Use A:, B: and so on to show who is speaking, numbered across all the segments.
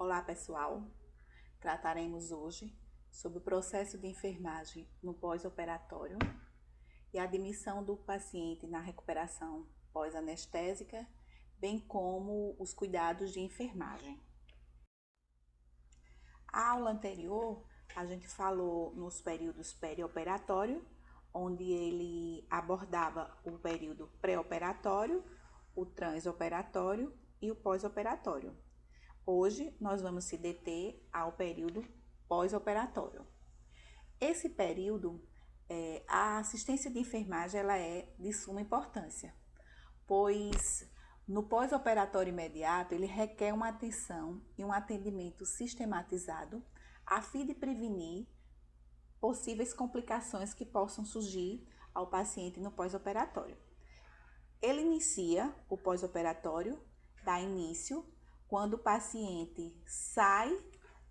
A: Olá pessoal, trataremos hoje sobre o processo de enfermagem no pós-operatório e a admissão do paciente na recuperação pós-anestésica, bem como os cuidados de enfermagem. A aula anterior, a gente falou nos períodos perioperatório, onde ele abordava o período pré-operatório, o transoperatório e o pós-operatório. Hoje, nós vamos se deter ao período pós-operatório. Esse período, a assistência de enfermagem ela é de suma importância, pois no pós-operatório imediato, ele requer uma atenção e um atendimento sistematizado a fim de prevenir possíveis complicações que possam surgir ao paciente no pós-operatório. Ele inicia o pós-operatório, dá início quando o paciente sai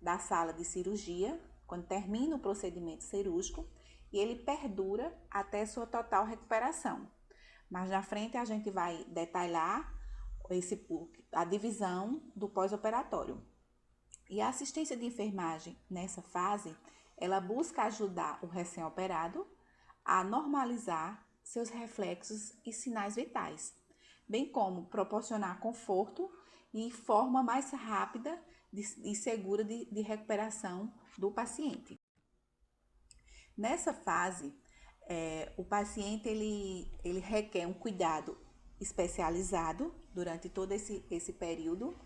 A: da sala de cirurgia, quando termina o procedimento cirúrgico, e ele perdura até sua total recuperação. Mas na frente a gente vai detalhar a divisão do pós-operatório. E a assistência de enfermagem nessa fase, ela busca ajudar o recém-operado a normalizar seus reflexos e sinais vitais, bem como proporcionar conforto e forma mais rápida e segura de recuperação do paciente. Nessa fase, o paciente ele requer um cuidado especializado durante todo esse período,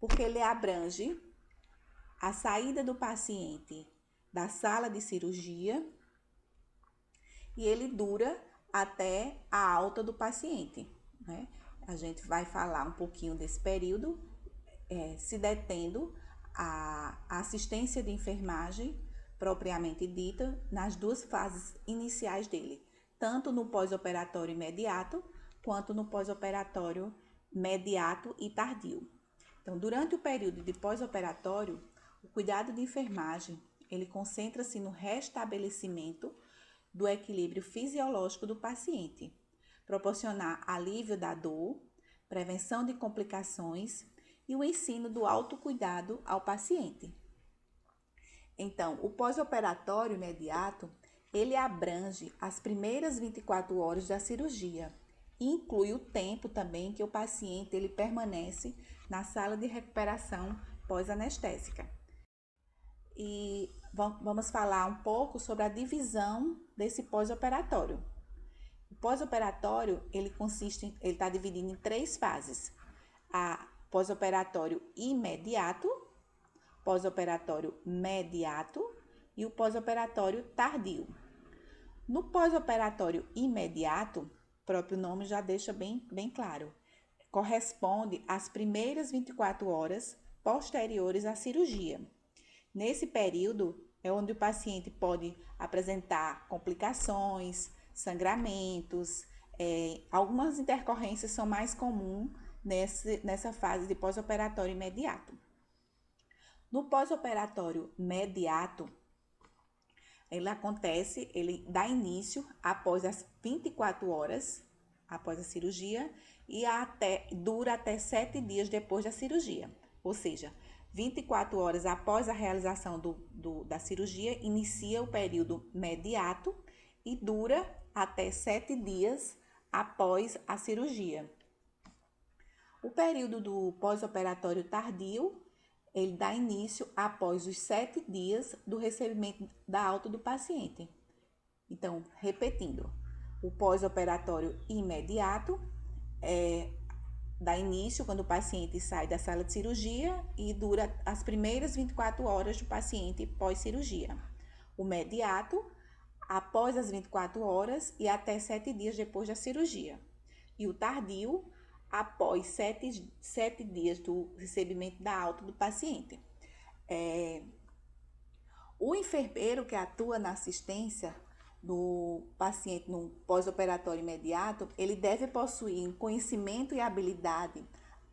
A: porque ele abrange a saída do paciente da sala de cirurgia e ele dura até a alta do paciente, né? A gente vai falar um pouquinho desse período, se detendo a assistência de enfermagem propriamente dita nas duas fases iniciais dele, tanto no pós-operatório imediato quanto no pós-operatório mediato e tardio. Então, durante o período de pós-operatório, o cuidado de enfermagem ele concentra-se no restabelecimento do equilíbrio fisiológico do paciente, proporcionar alívio da dor, prevenção de complicações e o ensino do autocuidado ao paciente. Então, o pós-operatório imediato, ele abrange as primeiras 24 horas da cirurgia e inclui o tempo também que o paciente ele permanece na sala de recuperação pós-anestésica. E vamos falar um pouco sobre a divisão desse pós-operatório. O pós-operatório, ele está dividido em 3 fases. A pós-operatório imediato, pós-operatório mediato e o pós-operatório tardio. No pós-operatório imediato, o próprio nome já deixa bem claro, corresponde às primeiras 24 horas posteriores à cirurgia. Nesse período é onde o paciente pode apresentar complicações, sangramentos, algumas intercorrências são mais comuns nessa fase de pós-operatório imediato. No pós-operatório mediato, ele dá início após as 24 horas, após a cirurgia, e dura até 7 dias depois da cirurgia. Ou seja, 24 horas após a realização da cirurgia, inicia o período mediato e dura até 7 dias após a cirurgia. O período do pós-operatório tardio, ele dá início após os 7 dias do recebimento da alta do paciente. Então, repetindo, o pós-operatório imediato dá início quando o paciente sai da sala de cirurgia e dura as primeiras 24 horas do paciente pós-cirurgia. O mediato, após as 24 horas e até 7 dias depois da cirurgia. E o tardio, após 7 dias do recebimento da alta do paciente. O enfermeiro que atua na assistência do paciente no pós-operatório imediato, ele deve possuir conhecimento e habilidade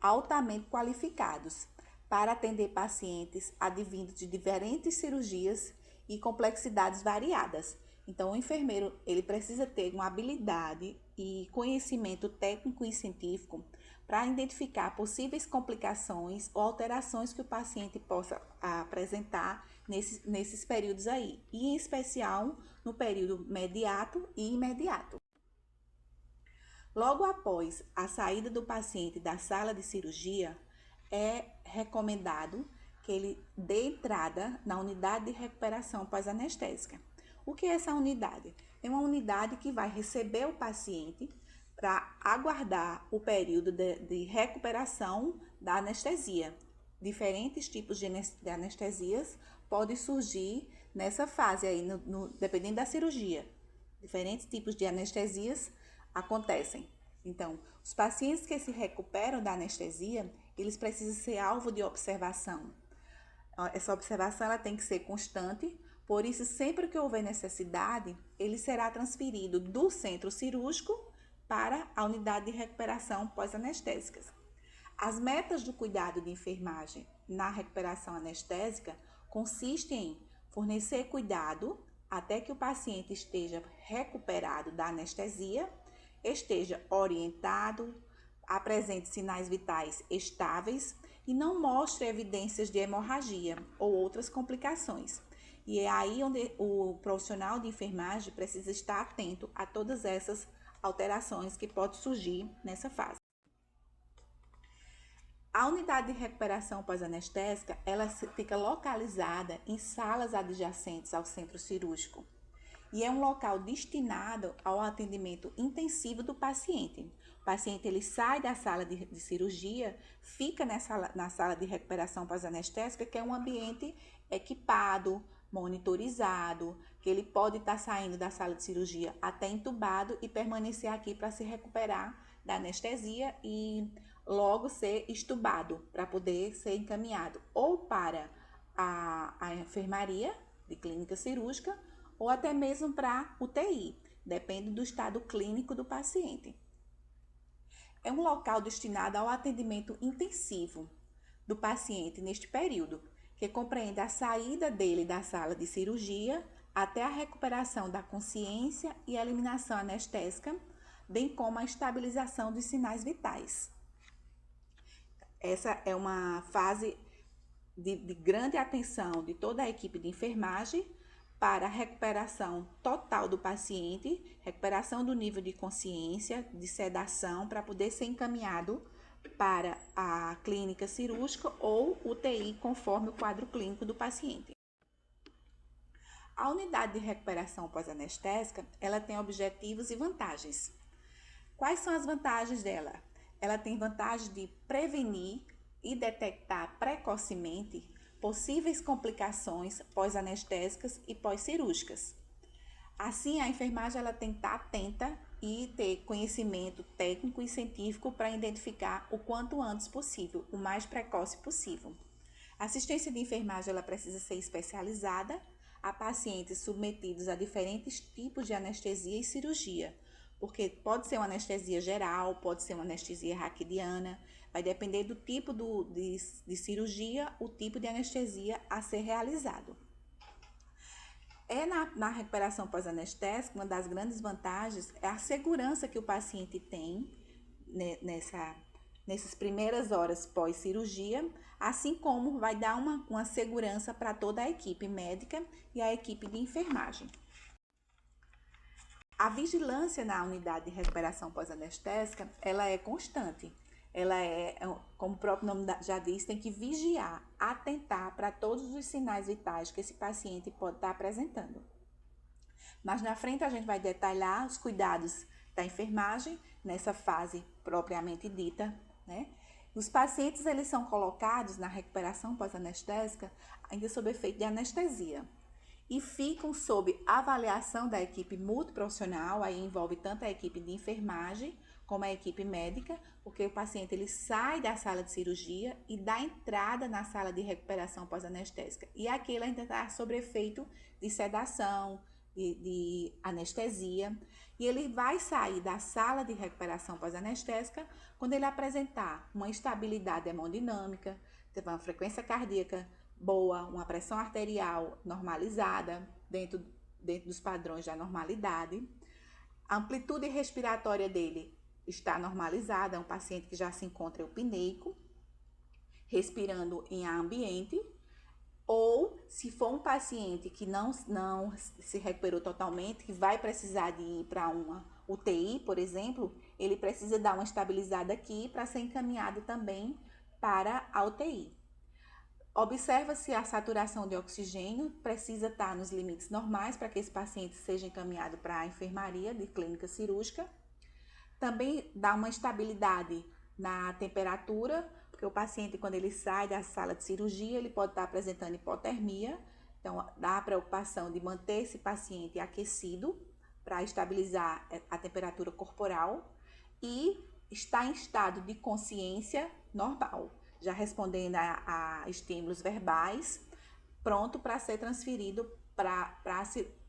A: altamente qualificados para atender pacientes advindos de diferentes cirurgias e complexidades variadas. Então, o enfermeiro ele precisa ter uma habilidade e conhecimento técnico e científico para identificar possíveis complicações ou alterações que o paciente possa apresentar nesses períodos aí, e em especial no período mediato e imediato. Logo após a saída do paciente da sala de cirurgia, é recomendado que ele dê entrada na unidade de recuperação pós-anestésica. O que é essa unidade? É uma unidade que vai receber o paciente para aguardar o período de recuperação da anestesia. Diferentes tipos de anestesias podem surgir nessa fase aí, dependendo da cirurgia. Diferentes tipos de anestesias acontecem. Então, os pacientes que se recuperam da anestesia, eles precisam ser alvo de observação. Essa observação ela tem que ser constante, por isso, sempre que houver necessidade, ele será transferido do centro cirúrgico para a unidade de recuperação pós-anestésicas. As metas do cuidado de enfermagem na recuperação anestésica consistem em fornecer cuidado até que o paciente esteja recuperado da anestesia, esteja orientado, apresente sinais vitais estáveis e não mostre evidências de hemorragia ou outras complicações. E é aí onde o profissional de enfermagem precisa estar atento a todas essas alterações que podem surgir nessa fase. A unidade de recuperação pós-anestésica, ela fica localizada em salas adjacentes ao centro cirúrgico e é um local destinado ao atendimento intensivo do paciente. O paciente ele sai da sala de cirurgia, fica na sala de recuperação pós-anestésica, que é um ambiente equipado, monitorizado, que ele pode estar saindo da sala de cirurgia até entubado e permanecer aqui para se recuperar da anestesia e logo ser estubado para poder ser encaminhado ou para a enfermaria de clínica cirúrgica ou até mesmo para UTI, depende do estado clínico do paciente. É um local destinado ao atendimento intensivo do paciente neste período, que compreende a saída dele da sala de cirurgia até a recuperação da consciência e a eliminação anestésica, bem como a estabilização dos sinais vitais. Essa é uma fase de grande atenção de toda a equipe de enfermagem para a recuperação total do paciente, recuperação do nível de consciência, de sedação, para poder ser encaminhado para a clínica cirúrgica ou UTI, conforme o quadro clínico do paciente. A unidade de recuperação pós-anestésica, ela tem objetivos e vantagens. Quais são as vantagens dela? Ela tem vantagem de prevenir e detectar precocemente possíveis complicações pós-anestésicas e pós-cirúrgicas. Assim, a enfermagem ela tem que estar atenta e ter conhecimento técnico e científico para identificar o quanto antes possível, o mais precoce possível. A assistência de enfermagem ela precisa ser especializada a pacientes submetidos a diferentes tipos de anestesia e cirurgia, porque pode ser uma anestesia geral, pode ser uma anestesia raquidiana, vai depender do tipo de cirurgia, o tipo de anestesia a ser realizado. Na recuperação pós-anestésica, uma das grandes vantagens é a segurança que o paciente tem nessas primeiras horas pós-cirurgia, assim como vai dar uma segurança para toda a equipe médica e a equipe de enfermagem. A vigilância na unidade de recuperação pós-anestésica, ela é constante. Ela como o próprio nome já diz, tem que vigiar, atentar para todos os sinais vitais que esse paciente pode estar apresentando. Mas na frente a gente vai detalhar os cuidados da enfermagem nessa fase propriamente dita, né? Os pacientes, eles são colocados na recuperação pós-anestésica ainda sob efeito de anestesia e ficam sob avaliação da equipe multiprofissional, aí envolve tanto a equipe de enfermagem como a equipe médica, porque o paciente ele sai da sala de cirurgia e dá entrada na sala de recuperação pós-anestésica. E aqui ele ainda está sob efeito de sedação, de anestesia, e ele vai sair da sala de recuperação pós-anestésica quando ele apresentar uma estabilidade hemodinâmica, uma frequência cardíaca boa, uma pressão arterial normalizada, dentro dos padrões da normalidade, A amplitude respiratória dele está normalizada, é um paciente que já se encontra eupneico, respirando em ar ambiente, ou se for um paciente que não se recuperou totalmente, que vai precisar de ir para uma UTI, por exemplo, ele precisa dar uma estabilizada aqui para ser encaminhado também para a UTI. Observa se a saturação de oxigênio precisa estar nos limites normais para que esse paciente seja encaminhado para a enfermaria de clínica cirúrgica. Também dá uma estabilidade na temperatura, porque o paciente, quando ele sai da sala de cirurgia, ele pode estar apresentando hipotermia. Então, dá a preocupação de manter esse paciente aquecido para estabilizar a temperatura corporal e está em estado de consciência normal, já respondendo a estímulos verbais, pronto para ser transferido para a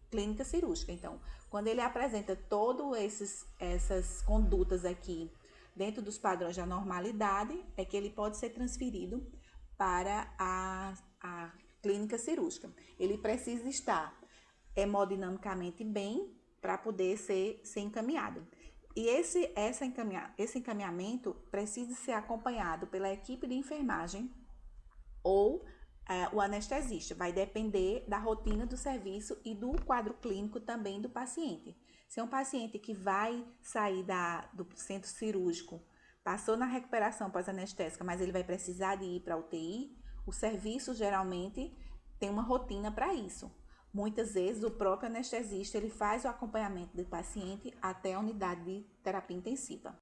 A: clínica cirúrgica. Então, quando ele apresenta todas essas condutas aqui dentro dos padrões da normalidade, é que ele pode ser transferido para a clínica cirúrgica. Ele precisa estar hemodinamicamente bem para poder ser encaminhado. E esse encaminhamento precisa ser acompanhado pela equipe de enfermagem ou o anestesista. Vai depender da rotina do serviço e do quadro clínico também do paciente. Se é um paciente que vai sair do centro cirúrgico, passou na recuperação pós-anestésica, mas ele vai precisar de ir para a UTI, o serviço geralmente tem uma rotina para isso. Muitas vezes o próprio anestesista ele faz o acompanhamento do paciente até a unidade de terapia intensiva.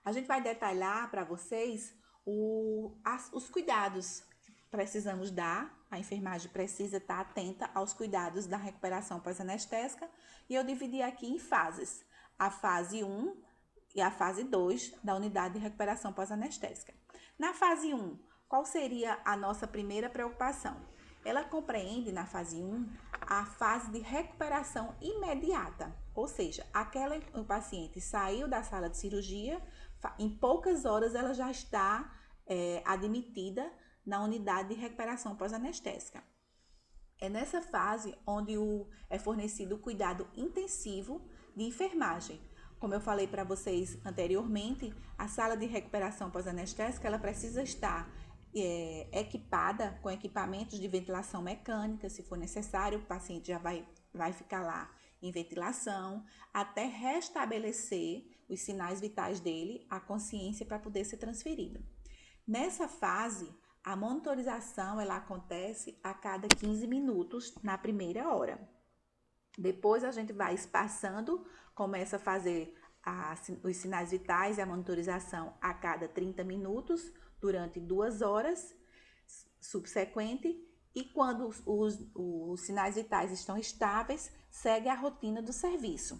A: A gente vai detalhar para vocês os cuidados que precisamos dar. A enfermagem precisa estar atenta aos cuidados da recuperação pós-anestésica e eu dividi aqui em fases. A fase 1 e a fase 2 da unidade de recuperação pós-anestésica. Na fase 1, qual seria a nossa primeira preocupação? Ela compreende na fase 1 a fase de recuperação imediata, ou seja, o paciente saiu da sala de cirurgia, em poucas horas ela já está admitida na unidade de recuperação pós-anestésica. É nessa fase onde é fornecido o cuidado intensivo de enfermagem. Como eu falei para vocês anteriormente, a sala de recuperação pós-anestésica ela precisa estar equipada com equipamentos de ventilação mecânica, se for necessário, o paciente já vai ficar lá em ventilação, até restabelecer os sinais vitais dele, a consciência para poder ser transferido. Nessa fase, a monitorização ela acontece a cada 15 minutos na primeira hora. Depois a gente vai espaçando, começa a fazer os sinais vitais e a monitorização a cada 30 minutos, durante 2 horas subsequente, e quando os sinais vitais estão estáveis, segue a rotina do serviço.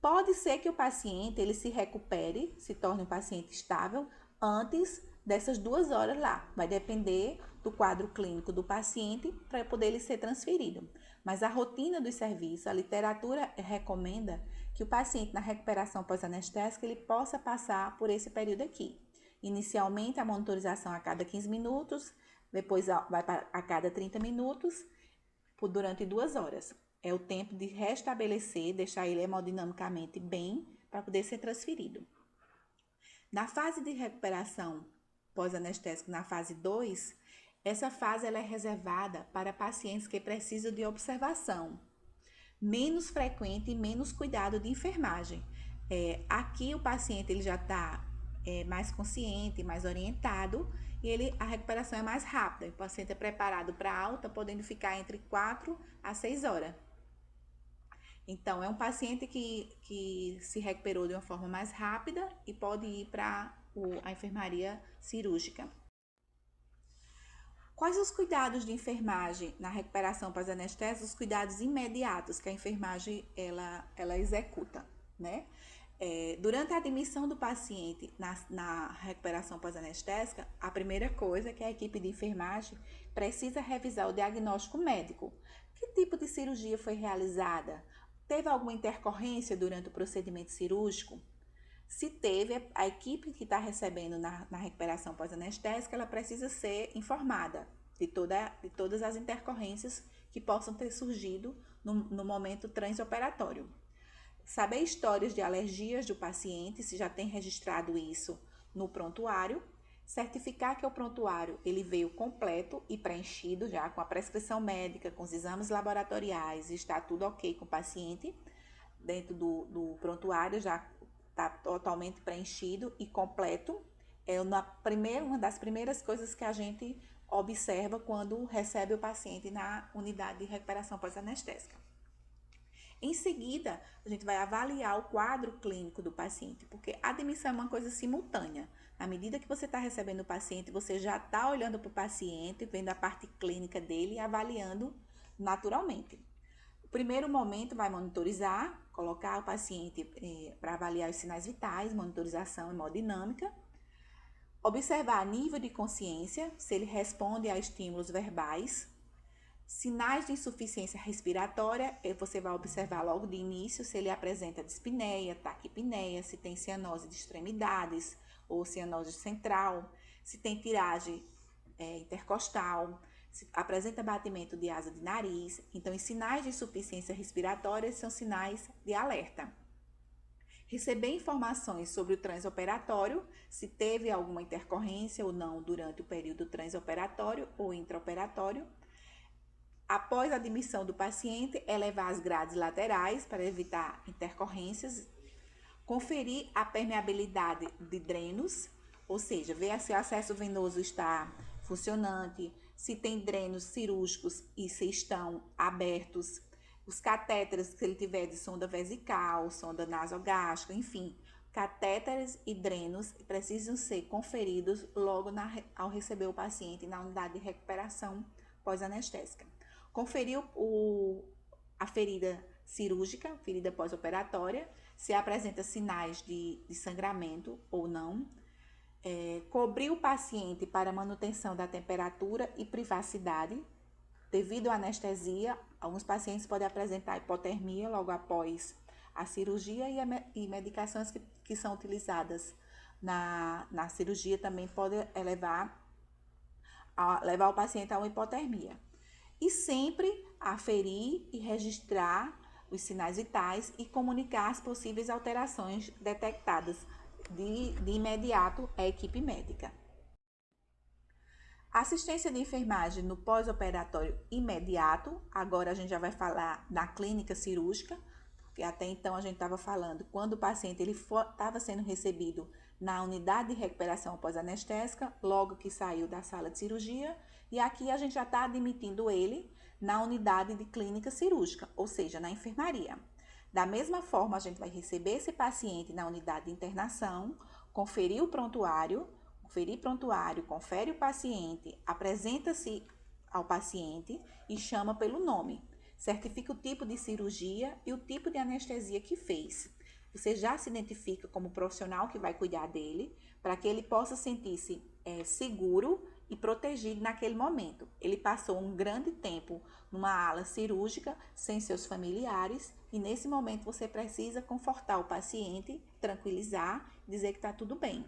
A: Pode ser que o paciente ele se recupere, se torne um paciente estável antes dessas 2 horas lá. Vai depender do quadro clínico do paciente para poder ele ser transferido. Mas a rotina do serviço, a literatura recomenda que o paciente na recuperação pós-anestésica ele possa passar por esse período aqui. Inicialmente, a monitorização a cada 15 minutos, depois vai a cada 30 minutos, durante 2 horas. É o tempo de restabelecer, deixar ele hemodinamicamente bem, para poder ser transferido. Na fase de recuperação pós-anestésica, na fase 2, essa fase ela é reservada para pacientes que precisam de observação, menos frequente e menos cuidado de enfermagem. Aqui o paciente ele já está mais consciente, mais orientado, e a recuperação é mais rápida. O paciente é preparado para alta, podendo ficar entre 4 a 6 horas. Então, é um paciente que se recuperou de uma forma mais rápida e pode ir para a enfermaria cirúrgica. Quais os cuidados de enfermagem na recuperação pós-anestésica? Os cuidados imediatos que a enfermagem ela executa, né? Durante a admissão do paciente na recuperação pós-anestésica, a primeira coisa é que a equipe de enfermagem precisa revisar o diagnóstico médico. Que tipo de cirurgia foi realizada? Teve alguma intercorrência durante o procedimento cirúrgico? Se teve, a equipe que está recebendo na recuperação pós-anestésica, ela precisa ser informada de todas as intercorrências que possam ter surgido no momento transoperatório. saber histórias de alergias do paciente, se já tem registrado isso no prontuário, certificar que o prontuário ele veio completo e preenchido já com a prescrição médica, com os exames laboratoriais, está tudo ok com o paciente, dentro do prontuário já está totalmente preenchido e completo. É uma das primeiras coisas que a gente observa quando recebe o paciente na unidade de recuperação pós-anestésica. Em seguida, a gente vai avaliar o quadro clínico do paciente, porque a admissão é uma coisa simultânea. À medida que você está recebendo o paciente, você já está olhando para o paciente, vendo a parte clínica dele e avaliando naturalmente. O primeiro momento vai monitorizar, colocar o paciente para avaliar os sinais vitais, monitorização hemodinâmica, observar nível de consciência, se ele responde a estímulos verbais. Sinais de insuficiência respiratória, você vai observar logo de início se ele apresenta dispneia, taquipneia, se tem cianose de extremidades ou cianose central, se tem tiragem intercostal, se apresenta batimento de asa de nariz. Então, os sinais de insuficiência respiratória são sinais de alerta. Receber informações sobre o transoperatório, se teve alguma intercorrência ou não durante o período transoperatório ou intraoperatório. Após a admissão do paciente, elevar as grades laterais para evitar intercorrências, conferir a permeabilidade de drenos, ou seja, ver se o acesso venoso está funcionante, se tem drenos cirúrgicos e se estão abertos, os catéteres, se ele tiver de sonda vesical, sonda nasogástrica, enfim, catéteres e drenos precisam ser conferidos logo ao receber o paciente na unidade de recuperação pós-anestésica. Conferir a ferida cirúrgica, ferida pós-operatória, se apresenta sinais de sangramento ou não. Cobrir o paciente para manutenção da temperatura e privacidade. Devido à anestesia, alguns pacientes podem apresentar hipotermia logo após a cirurgia e medicações que são utilizadas na cirurgia também podem levar o paciente a uma hipotermia. E sempre aferir e registrar os sinais vitais e comunicar as possíveis alterações detectadas de imediato à equipe médica. Assistência de enfermagem no pós-operatório imediato, agora a gente já vai falar na clínica cirúrgica, porque até então a gente estava falando quando o paciente estava sendo recebido na unidade de recuperação pós-anestésica, logo que saiu da sala de cirurgia, e aqui a gente já está admitindo ele na unidade de clínica cirúrgica, ou seja, na enfermaria. Da mesma forma, a gente vai receber esse paciente na unidade de internação, confere o prontuário, confere o paciente, apresenta-se ao paciente e chama pelo nome. Certifica o tipo de cirurgia e o tipo de anestesia que fez. Você já se identifica como profissional que vai cuidar dele, para que ele possa sentir-se seguro e protegido naquele momento. Ele passou um grande tempo numa ala cirúrgica sem seus familiares e nesse momento você precisa confortar o paciente, tranquilizar, dizer que está tudo bem.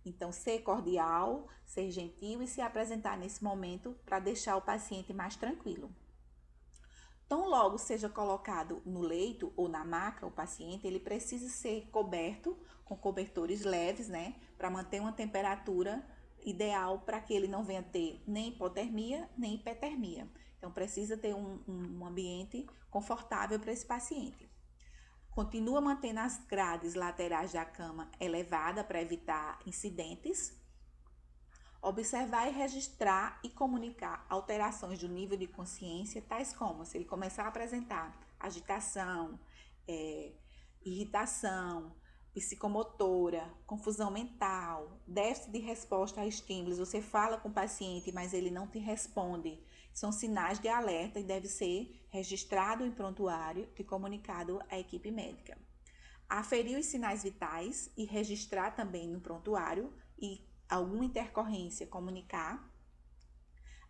A: Então, ser cordial, ser gentil e se apresentar nesse momento para deixar o paciente mais tranquilo. Tão logo seja colocado no leito ou na maca o paciente, ele precisa ser coberto com cobertores leves, né? Para manter uma temperatura ideal para que ele não venha ter nem hipotermia, nem hipertermia. Então, precisa ter um ambiente confortável para esse paciente. Continua mantendo as grades laterais da cama elevada para evitar incidentes. Observar e registrar e comunicar alterações do nível de consciência, tais como se ele começar a apresentar agitação, irritação, psicomotora, confusão mental, déficit de resposta a estímulos, você fala com o paciente, mas ele não te responde, são sinais de alerta e deve ser registrado em prontuário e comunicado à equipe médica. Aferir os sinais vitais e registrar também no prontuário e alguma intercorrência comunicar.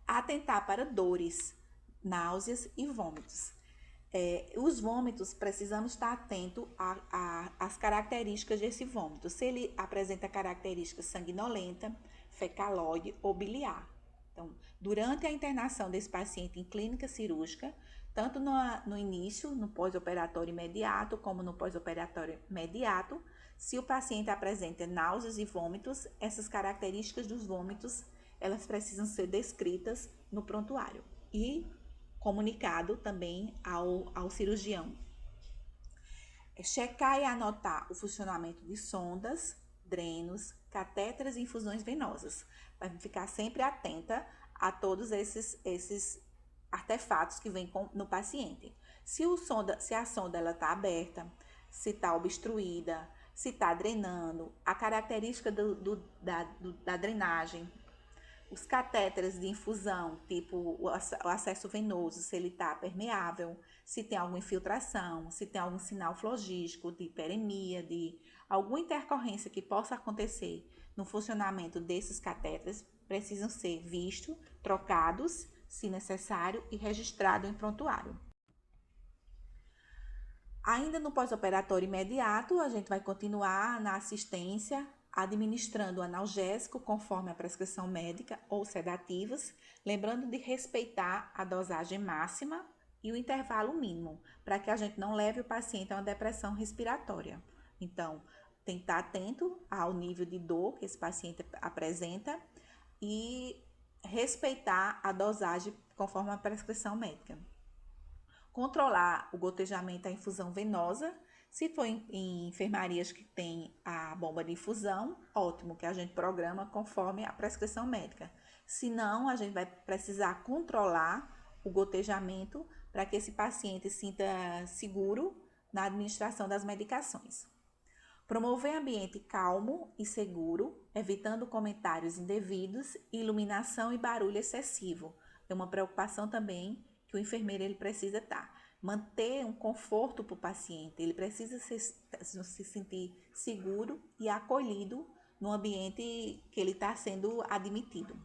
A: Atentar para dores, náuseas e vômitos. Os vômitos, precisamos estar atento às características desse vômito. Se ele apresenta características sanguinolenta, fecaloide ou biliar. Então, durante a internação desse paciente em clínica cirúrgica, tanto no início, no pós-operatório imediato, como no pós-operatório imediato. Se o paciente apresenta náuseas e vômitos, essas características dos vômitos, elas precisam ser descritas no prontuário e comunicado também ao cirurgião. Checar e anotar o funcionamento de sondas, drenos, catéteres e infusões venosas. Vai ficar sempre atenta a todos esses artefatos que vêm no paciente. Se a sonda está aberta, se está obstruída, se está drenando, a característica da drenagem, os catéteres de infusão, tipo o acesso venoso, se ele está permeável, se tem alguma infiltração, se tem algum sinal flogístico de hiperemia, de alguma intercorrência que possa acontecer no funcionamento desses catéteres, precisam ser vistos, trocados, se necessário, e registrados em prontuário. Ainda no pós-operatório imediato, a gente vai continuar na assistência, administrando analgésico conforme a prescrição médica ou sedativos, lembrando de respeitar a dosagem máxima e o intervalo mínimo, para que a gente não leve o paciente a uma depressão respiratória. Então, tem que estar atento ao nível de dor que esse paciente apresenta e respeitar a dosagem conforme a prescrição médica. Controlar o gotejamento da infusão venosa. Se for em enfermarias que tem a bomba de infusão, ótimo, que a gente programa conforme a prescrição médica. Se não, a gente vai precisar controlar o gotejamento para que esse paciente se sinta seguro na administração das medicações. Promover ambiente calmo e seguro, evitando comentários indevidos, iluminação e barulho excessivo. É uma preocupação também que o enfermeiro ele precisa estar. Manter um conforto para o paciente, ele precisa se sentir seguro e acolhido no ambiente que ele está sendo admitido.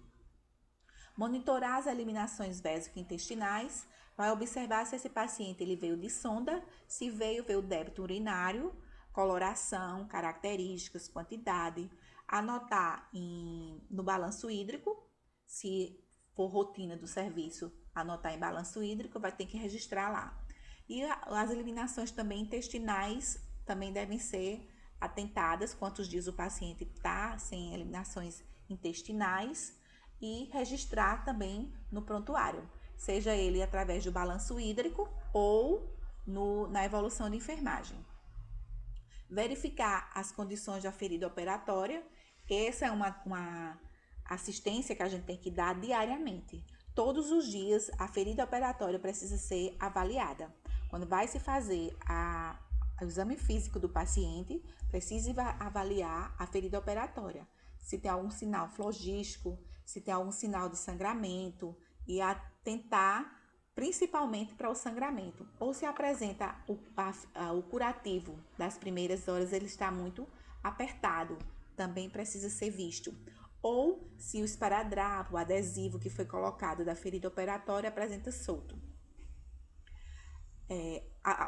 A: Monitorar as eliminações vésico-intestinais, vai observar se esse paciente ele veio de sonda, se veio débito urinário, coloração, características, quantidade, anotar no balanço hídrico, se for rotina do serviço, anotar em balanço hídrico, vai ter que registrar lá. E as eliminações também intestinais também devem ser atentadas, quantos dias o paciente está sem eliminações intestinais, e registrar também no prontuário, seja ele através do balanço hídrico ou na evolução de enfermagem. Verificar as condições da ferida operatória, essa é uma assistência que a gente tem que dar diariamente. Todos os dias a ferida operatória precisa ser avaliada. Quando vai se fazer o exame físico do paciente, precisa avaliar a ferida operatória. Se tem algum sinal flogístico, se tem algum sinal de sangramento, e atentar principalmente para o sangramento. Ou se apresenta o curativo das primeiras horas, ele está muito apertado, também precisa ser visto. Ou se o esparadrapo, o adesivo que foi colocado da ferida operatória apresenta solto.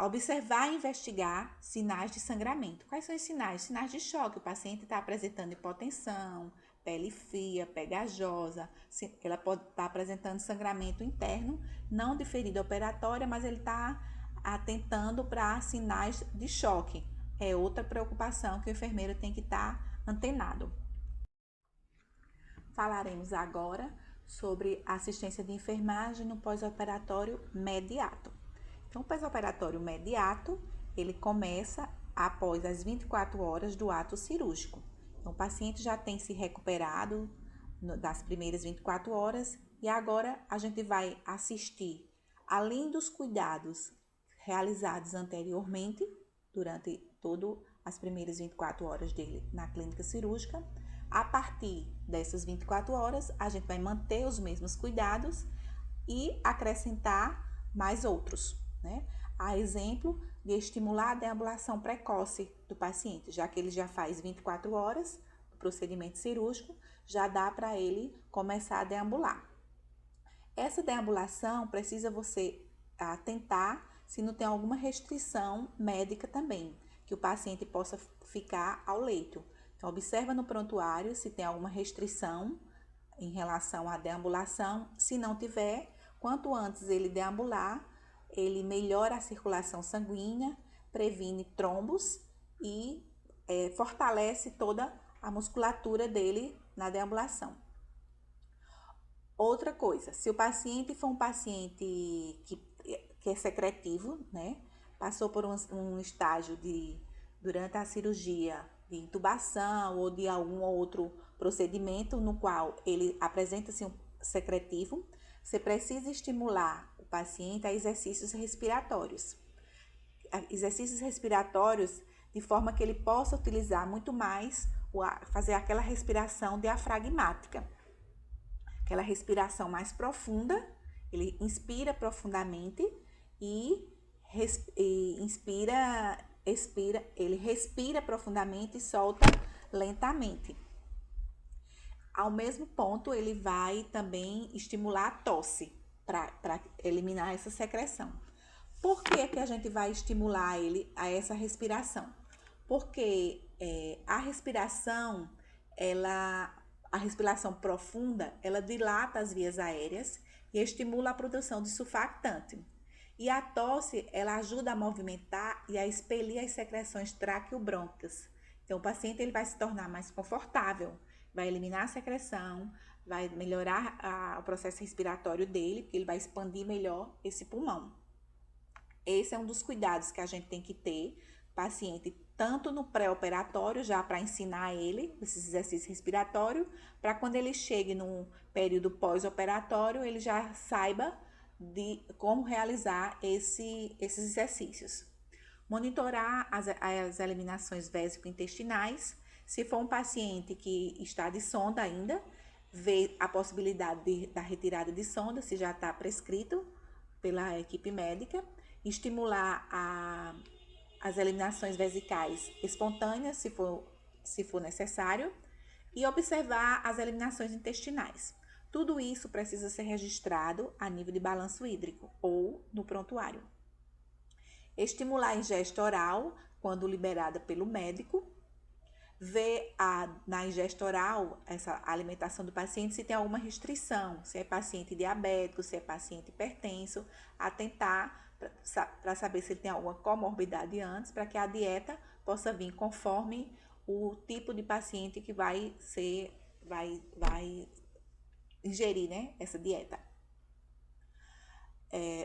A: Observar e investigar sinais de sangramento. Quais são os sinais? Sinais de choque. O paciente está apresentando hipotensão, pele fria, pegajosa. Ela pode estar apresentando sangramento interno, não de ferida operatória, mas ele está atentando para sinais de choque. É outra preocupação que o enfermeiro tem que estar antenado. Falaremos agora sobre assistência de enfermagem no pós-operatório imediato. Então, o pós-operatório imediato, ele começa após as 24 horas do ato cirúrgico. Então, o paciente já tem se recuperado das primeiras 24 horas e agora a gente vai assistir, além dos cuidados realizados anteriormente, durante todas as primeiras 24 horas dele na clínica cirúrgica. A partir dessas 24 horas, a gente vai manter os mesmos cuidados e acrescentar mais outros, né? A exemplo de estimular a deambulação precoce do paciente, já que ele já faz 24 horas do procedimento cirúrgico, já dá para ele começar a deambular. Essa deambulação precisa você atentar se não tem alguma restrição médica também, que o paciente possa ficar ao leito. Então, observa no prontuário se tem alguma restrição em relação à deambulação. Se não tiver, quanto antes ele deambular, ele melhora a circulação sanguínea, previne trombos e fortalece toda a musculatura dele na deambulação. Outra coisa, se o paciente for um paciente que é secretivo, né, passou por um estágio durante a cirurgia de intubação ou de algum outro procedimento no qual ele apresenta-se um secretivo, você precisa estimular o paciente a exercícios respiratórios. Exercícios respiratórios de forma que ele possa utilizar muito mais, fazer aquela respiração diafragmática. Aquela respiração mais profunda, ele inspira profundamente e ele respira profundamente e solta lentamente. Ao mesmo ponto, ele vai também estimular a tosse para eliminar essa secreção. Por que a gente vai estimular ele a essa respiração? Porque a respiração profunda, ela dilata as vias aéreas e estimula a produção de surfactante. E a tosse, ela ajuda a movimentar e a expelir as secreções traqueobrônquicas. Então, o paciente ele vai se tornar mais confortável, vai eliminar a secreção, vai melhorar o processo respiratório dele, porque ele vai expandir melhor esse pulmão. Esse é um dos cuidados que a gente tem que ter, paciente, tanto no pré-operatório, já para ensinar ele esses exercícios respiratórios, para quando ele chegue no período pós-operatório, ele já saiba de como realizar esses exercícios. Monitorar as eliminações vésico-intestinais. Se for um paciente que está de sonda ainda, ver a possibilidade da retirada de sonda, se já está prescrito pela equipe médica. Estimular as eliminações vesicais espontâneas, se for necessário, e observar as eliminações intestinais. Tudo isso precisa ser registrado a nível de balanço hídrico ou no prontuário. Estimular a ingesta oral, quando liberada pelo médico. Ver na ingesta oral, essa alimentação do paciente, se tem alguma restrição, se é paciente diabético, se é paciente hipertenso, atentar para saber se ele tem alguma comorbidade antes, para que a dieta possa vir conforme o tipo de paciente que vai ingerir, né, essa dieta.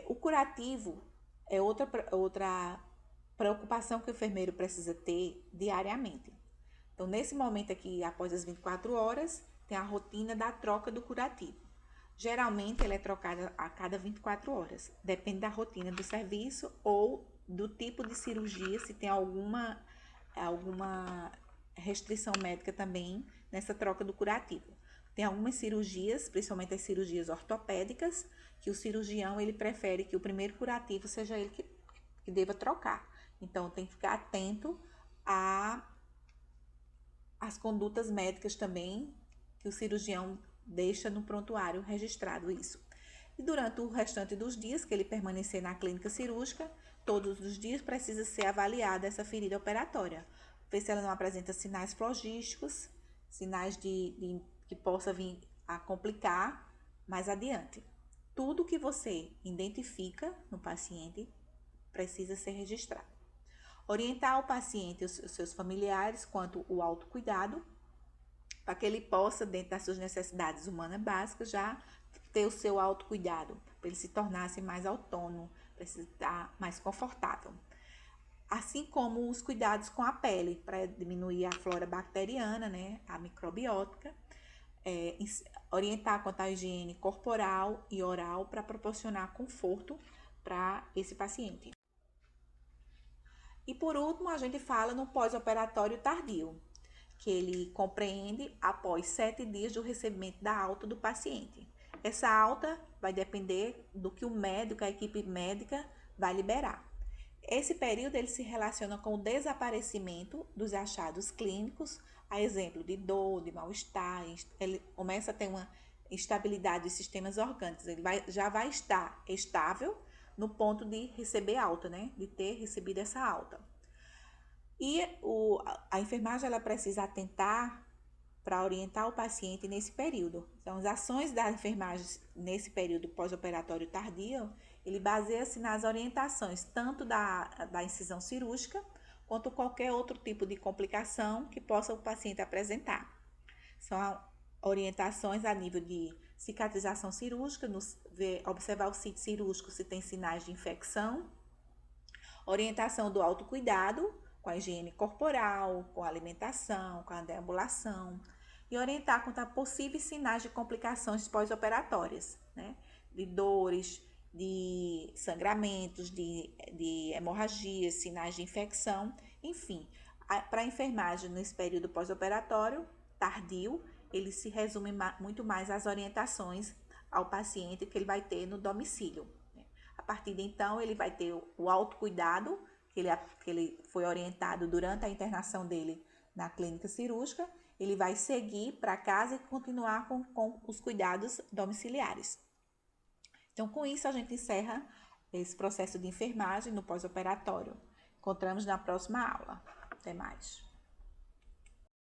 A: O curativo é outra preocupação que o enfermeiro precisa ter diariamente. Então, nesse momento aqui, após as 24 horas, tem a rotina da troca do curativo. Geralmente, ele é trocado a cada 24 horas. Depende da rotina do serviço ou do tipo de cirurgia, se tem alguma restrição médica também nessa troca do curativo. Tem algumas cirurgias, principalmente as cirurgias ortopédicas, que o cirurgião ele prefere que o primeiro curativo seja ele que deva trocar. Então, tem que ficar atento às condutas médicas também, que o cirurgião deixa no prontuário registrado isso. E durante o restante dos dias que ele permanecer na clínica cirúrgica, todos os dias precisa ser avaliada essa ferida operatória. Ver se ela não apresenta sinais flogísticos, sinais que possa vir a complicar mais adiante. Tudo que você identifica no paciente precisa ser registrado. Orientar o paciente e os seus familiares quanto ao autocuidado, para que ele possa, dentro das suas necessidades humanas básicas, já ter o seu autocuidado, para ele se tornasse mais autônomo, para se estar mais confortável. Assim como os cuidados com a pele, para diminuir a flora bacteriana, né, a microbiótica, orientar quanto à higiene corporal e oral para proporcionar conforto para esse paciente. E por último, a gente fala no pós-operatório tardio, que ele compreende após 7 dias do recebimento da alta do paciente. Essa alta vai depender do que o médico, a equipe médica, vai liberar. Esse período ele se relaciona com o desaparecimento dos achados clínicos, a exemplo de dor, de mal-estar, ele começa a ter uma estabilidade dos sistemas orgânicos, ele já vai estar estável no ponto de receber alta, né? De ter recebido essa alta. E a enfermagem ela precisa atentar para orientar o paciente nesse período. Então, as ações da enfermagem nesse período pós-operatório tardio, ele baseia-se nas orientações tanto da incisão cirúrgica, quanto qualquer outro tipo de complicação que possa o paciente apresentar. São orientações a nível de cicatrização cirúrgica, observar o sítio cirúrgico se tem sinais de infecção, orientação do autocuidado, com a higiene corporal, com a alimentação, com a deambulação, e orientar quanto a possíveis sinais de complicações pós-operatórias, né? De dores, de sangramentos, de hemorragias, sinais de infecção, enfim. Para a enfermagem nesse período pós-operatório tardio, ele se resume muito mais às orientações ao paciente que ele vai ter no domicílio. A partir de então, ele vai ter o autocuidado, que ele foi orientado durante a internação dele na clínica cirúrgica, ele vai seguir para casa e continuar com os cuidados domiciliares. Então, com isso, a gente encerra esse processo de enfermagem no pós-operatório. Encontramos na próxima aula. Até mais.